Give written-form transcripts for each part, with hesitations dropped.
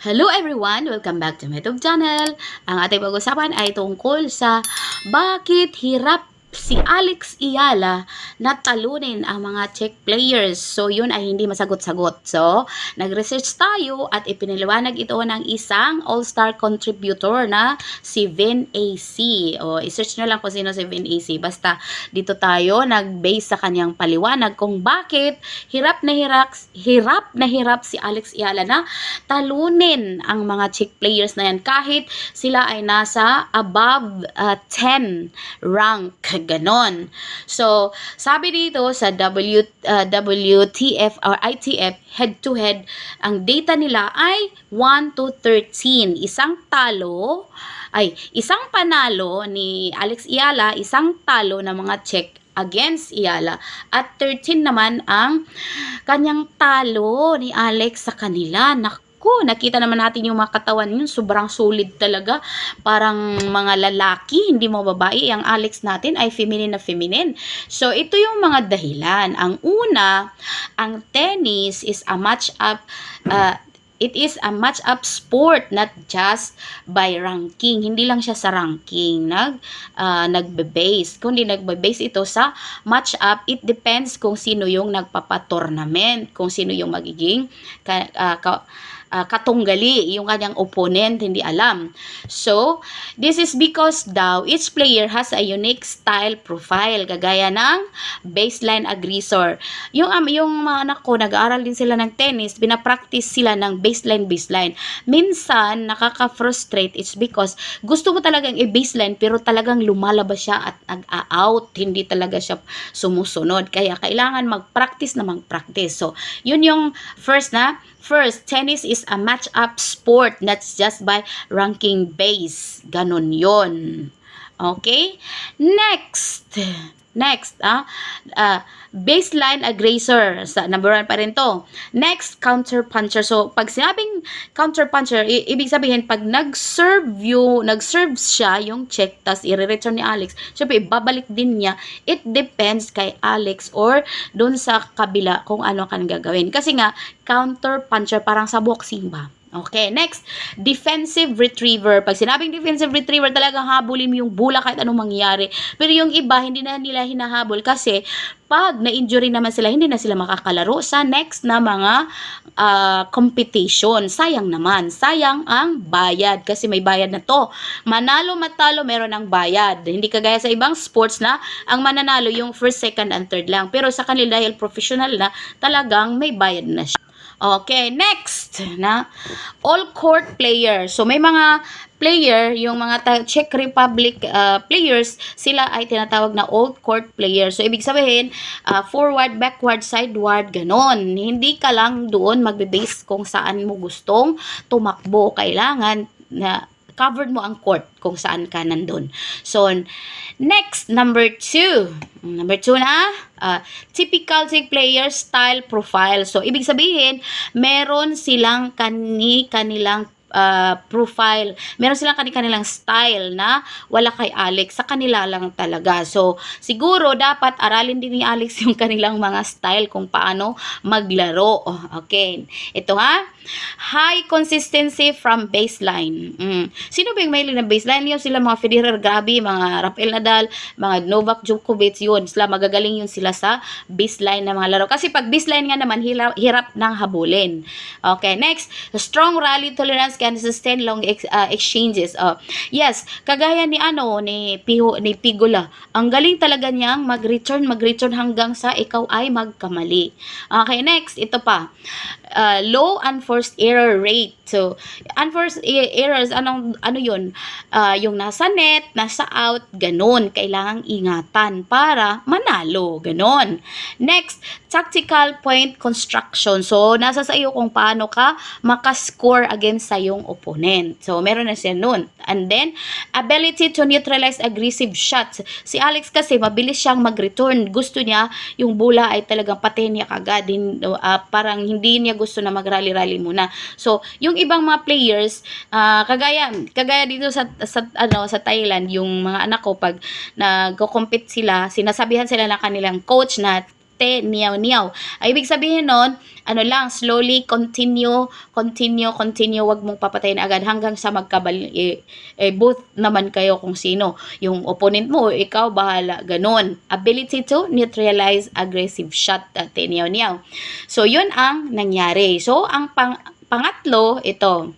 Hello everyone! Welcome back to my YouTube channel. Ang ating pag-usapan ay tungkol sa bakit hirap si Alex Eala na talunin ang mga Czech players. So, yun ay hindi masagot-sagot. So, nag-research tayo at ipiniliwanag ito ng isang all-star contributor na si Vin AC. O, isearch nyo lang kung sino si Vin AC. Basta, dito tayo nag-base sa kanyang paliwanag kung bakit hirap na hirap si Alex Eala na talunin ang mga Czech players na yan kahit sila ay nasa above 10 rank, ganon. So, sabi dito sa WTF or ITF head-to-head, ang data nila ay 1 to 13. Isang panalo ni Alex Eala, isang talo ng mga Czech against Eala, at 13 naman ang kanyang talo ni Alex sa kanila. Nakita naman natin yung mga katawan yun, sobrang solid talaga. Parang mga lalaki, hindi mo babae. Ang Alex natin ay feminine na feminine. So, ito yung mga dahilan. Ang una, ang tennis is a match-up it is a match-up sport, not just by ranking. Hindi lang siya sa ranking nagbe-base. Kundi nagbe-base ito sa match-up. It depends kung sino yung nagpapa-tournament, kung sino yung magiging katunggali, yung kanyang opponent, hindi alam. So, this is because daw each player has a unique style profile, kagaya ng baseline aggressor. Yung mga anak ko, nag-aaral din sila ng tennis, binapractice sila ng baseline. Minsan, nakaka-frustrate. It's because gusto mo talagang i-baseline, pero talagang lumalabas siya at nag-out. Hindi talaga siya sumusunod. Kaya, kailangan mag-practice. So, yun yung first, tennis is a match-up sport, not just by ranking base. Ganon yon. Okay? Next, baseline aggressor. Number 1 pa rin to. Next, counter puncher. So, pag sinabing counter puncher, ibig sabihin, pag nag-serve siya, yung check, tas i-return ni Alex, syempre, babalik din niya. It depends kay Alex or dun sa kabila kung ano kan gagawin. Kasi nga, counter puncher, parang sa boxing ba? Okay, next, defensive retriever. Pag sinabing defensive retriever, talagang habulin mo yung bola kahit anong mangyari. Pero yung iba, hindi na nila hinahabol kasi pag na-injury naman sila, hindi na sila makakalaro sa next na mga competition. Sayang naman. Sayang ang bayad kasi may bayad na to. Manalo, matalo, meron ng bayad. Hindi kagaya sa ibang sports na ang mananalo yung first, second, and third lang. Pero sa kanila, dahil professional na, talagang may bayad na siya. Okay, next all court player. So may mga player, yung mga Czech Republic players, sila ay tinatawag na all court player. So ibig sabihin, forward, backward, sideward, ganon. Hindi ka lang doon magbe-base kung saan mo gustong tumakbo. Kailangan na covered mo ang court kung saan ka nandun. So, next, number 2. Typical Czech player style profile. So, ibig sabihin, meron silang kanilang profile. Meron silang kanilang style na wala kay Alex. Sa kanila lang talaga. So, siguro dapat aralin din ni Alex yung kanilang mga style kung paano maglaro. Okay. Ito high consistency from baseline. Sino ba yung mahilig na baseline? Yung sila mga Federer, grabe, mga Rafael Nadal, mga Novak Djokovic, yun. Sila magagaling yun sila sa baseline na mga laro. Kasi pag baseline nga naman, hirap ng habulin. Okay, next, strong rally tolerance can sustain long exchanges. Yes, kagaya ni Pigula. Ang galing talaga niyang mag-return hanggang sa ikaw ay magkamali. Okay, next, ito pa. Low unforced error rate. So, unforced errors, ano yun? Yung nasa net, nasa out, ganon. Kailangang ingatan para manalo. Ganon. Next, tactical point construction. So, nasa sa iyo kung paano ka makascore against sa iyong opponent. So, meron na siya nun. And then, ability to neutralize aggressive shots. Si Alex kasi, mabilis siyang mag-return. Gusto niya, yung bola ay talagang patin niya kagad. Parang hindi niya gusto na mag-rally-rally muna. So, yung ibang mga players, kagaya dito sa Thailand, yung mga anak ko, pag nag-compete sila, sinasabihan sila ng kanilang coach na niyaw. Ay, ibig sabihin nun, ano lang, slowly, continue, wag mong papatayin agad hanggang sa both naman kayo kung sino. Yung opponent mo, ikaw, bahala, ganun. Ability to neutralize aggressive shot, niyaw. So, yun ang nangyari. So, ang pangatlo, ito.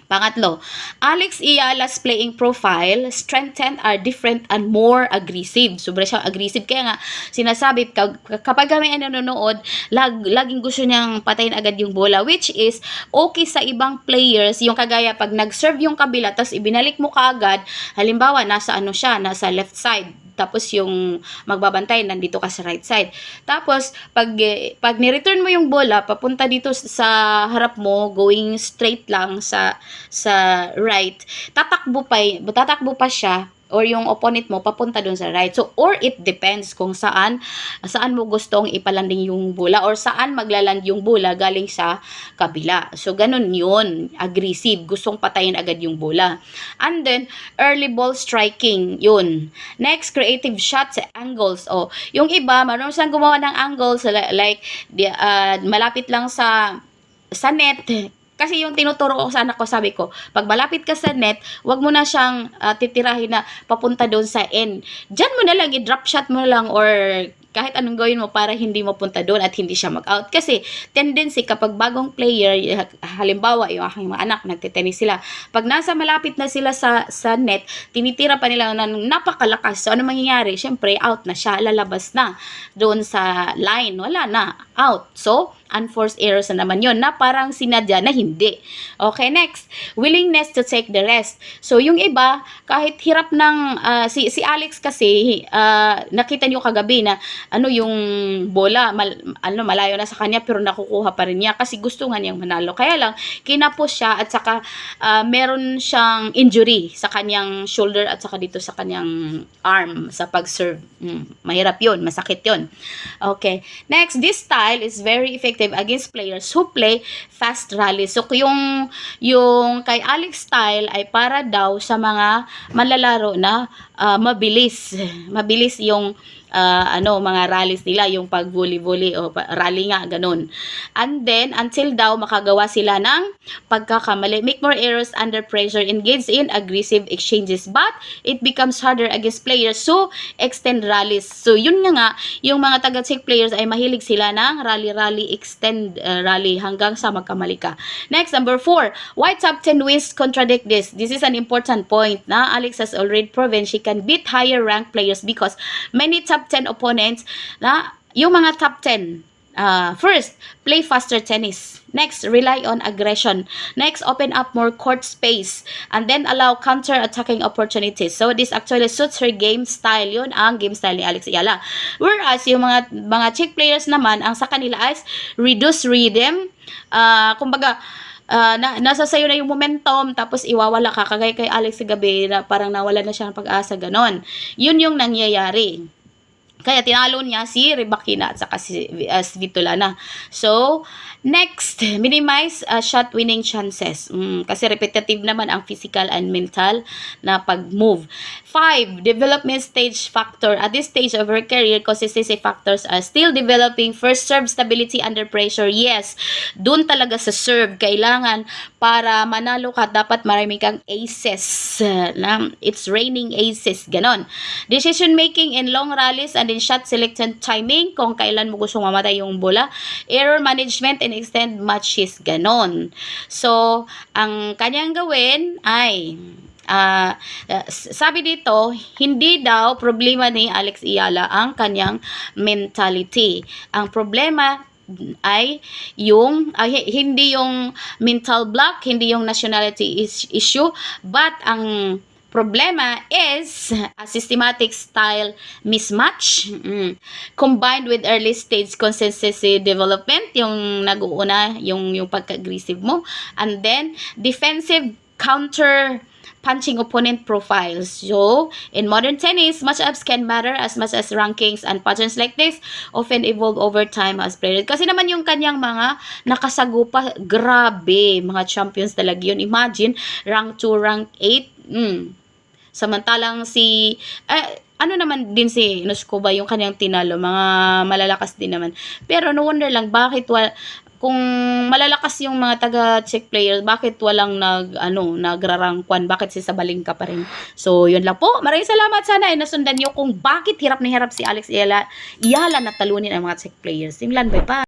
Pangatlo, Alex Iyala's playing profile, strengthened, are different and more aggressive. Sobra siyang aggressive. Kaya nga, sinasabi, kapag kami ay nanonood, laging gusto niyang patayin agad yung bola, which is okay sa ibang players, yung kagaya pag nag-serve yung kabila, tapos ibinalik mo kaagad, halimbawa, nasa left side, tapos yung magbabantay nandito ka sa right side. Tapos pag ni-return mo yung bola papunta dito sa harap mo, going straight lang sa right, tatakbo pa siya, or yung opponent mo papunta doon sa right. So, or it depends kung saan mo gustong ipalanding yung bola, or saan maglaland yung bola galing sa kabila. So, ganun yun. Aggressive. Gustong patayin agad yung bola. And then, early ball striking. Yun. Next, creative shots, angles. O, yung iba, marunong silang gumawa ng angles, like, malapit lang sa net. Kasi yung tinuturo ko sa anak ko, sabi ko, pag malapit ka sa net, wag mo na siyang titirahin na papunta doon sa end. Diyan mo na lang, i-drop shot mo na lang, or kahit anong gawin mo para hindi mo punta doon at hindi siya mag-out. Kasi tendency kapag bagong player, halimbawa yung aking mga anak, nagtitenis sila, pag nasa malapit na sila sa net, tinitira pa nila ng napakalakas. So ano mangyayari? Siyempre, out na siya, lalabas na doon sa line, wala na, out. So, unforced errors na naman yon na parang sinadya na hindi. Okay, next. Willingness to take the rest. So, yung iba, kahit hirap ng, si Alex kasi, nakita niyo kagabi na, yung bola, malayo na sa kanya, pero nakukuha pa rin niya kasi gusto nga niyang manalo. Kaya lang, kinapos siya at saka, meron siyang injury sa kanyang shoulder at saka dito sa kanyang arm sa pag-serve. Mahirap yun, masakit yun. Okay. Next, this style is very effective against players who play fast rallies. So, yung kay Alex style ay para daw sa mga manlalaro na mabilis. Mabilis yung mga rallies nila, yung pag-volley o rally nga, ganun. And then, until daw makagawa sila ng pagkakamali. Make more errors under pressure, engage in aggressive exchanges. But, it becomes harder against players who extend rallies. So, yun nga, yung mga taga-check players ay mahilig sila ng rally, extend rally hanggang sa magkamali ka. Next, number 4. Why top 10 wins contradict this? This is an important point na Alex has already proven she can beat higher ranked players because many top 10 opponents na yung mga top 10, first, play faster tennis. Next, rely on aggression. Next, open up more court space. And then, allow counter-attacking opportunities. So, this actually suits her game style. Yun ang game style ni Alex Iyala. Whereas, yung mga Czech players naman, ang sa kanila is reduce rhythm. Kumbaga, nasa sayo na yung momentum, tapos iwawala ka. Kagaya kay Alex sa gabi, na parang nawala na siya ng pag-asa, ganon. Yun yung nangyayari. Kaya tinalo niya si Rybakina at saka si Svitolana. So, next, minimize shot winning chances. Kasi repetitive naman ang physical and mental na pag-move. 5, development stage factor. At this stage of her career, consistency factors are still developing. First, serve stability under pressure. Yes, dun talaga sa serve. Kailangan para manalo ka, dapat marami kang aces. It's raining aces. Ganon. Decision making in long rallies and in shot selection timing, kung kailan mo gusto mamatay yung bola. Error management and extend matches. Ganon. So, ang kanyang gawin ay sabi dito, hindi daw problema ni Alex Iyala ang kanyang mentality. Ang problema ay hindi yung mental block, hindi yung nationality issue, but ang problema is a systematic style mismatch combined with early stage consistency development, yung nag-uuna, yung pagka-aggressive mo, and then defensive counter punching opponent profiles. So, in modern tennis, matchups can matter as much as rankings, and patterns like this often evolve over time as players. Kasi naman yung kanyang mga nakasagupa, grabe, mga champions talaga yun. Imagine, rank 2, rank 8, samantalang ano naman din si Inoscoba yung kanyang tinalo, mga malalakas din naman. Pero no wonder lang bakit kung malalakas yung mga taga Czech players, bakit walang nagrarangkwan, bakit si Sabalenka pa rin. So yun lang po, maraming salamat, sana ay nasundan nyo kung bakit hirap na hirap si Alex Yala na talunin ang mga Czech players. Simlan, bye pa.